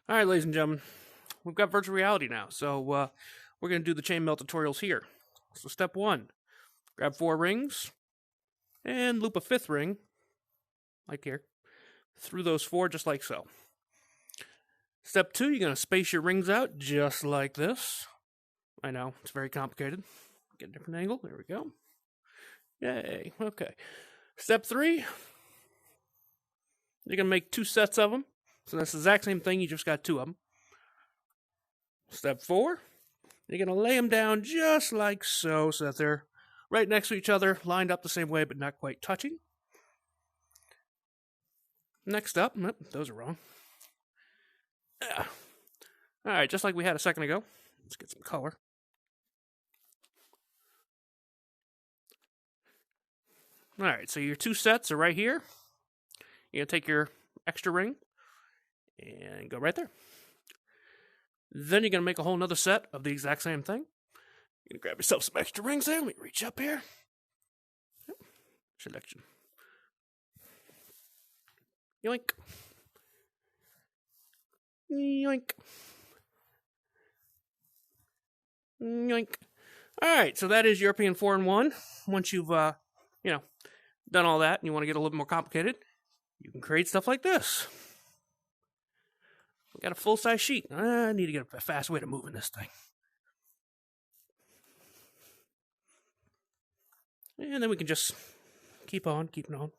All right, ladies and gentlemen, we've got virtual reality now, so we're going to do the chainmail tutorials here. So step 1, grab 4 rings and loop a 5th ring, like here, through those 4 just like so. Step 2, you're going to space your rings out just like this. I know, it's very complicated. Get a different angle, there we go. Yay, okay. Step 3, you're going to make 2 sets of them. So that's the exact same thing, you just got 2 of them. Step 4, you're going to lay them down just like so, so that they're right next to each other, lined up the same way, but not quite touching. Next up, nope, those are wrong. Alright, just like we had a second ago, let's get some color. Alright, so your 2 sets are right here. You're going to take your extra ring and go right there. Then you're going to make a whole nother set of the exact same thing. You're going to grab yourself some extra rings there. Let me reach up here. Yep. Selection. Yoink. Yoink. Yoink. Alright, so that is European 4-in-1. Once you've, done all that and you want to get a little more complicated, you can create stuff like this. We got a full-size sheet. I need to get a fast way to move in this thing. And then we can just keep on, keeping on.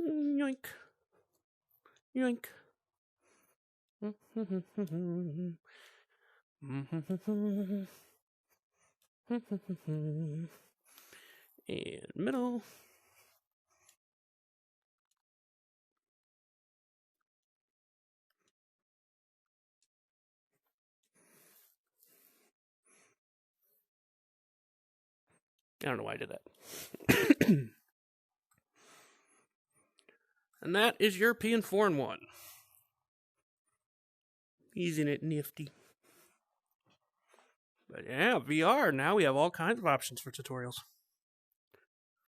Yoink. Yoink. And middle. I don't know why I did that. And that is European 4-in-1. Isn't it nifty? But yeah, VR, now we have all kinds of options for tutorials.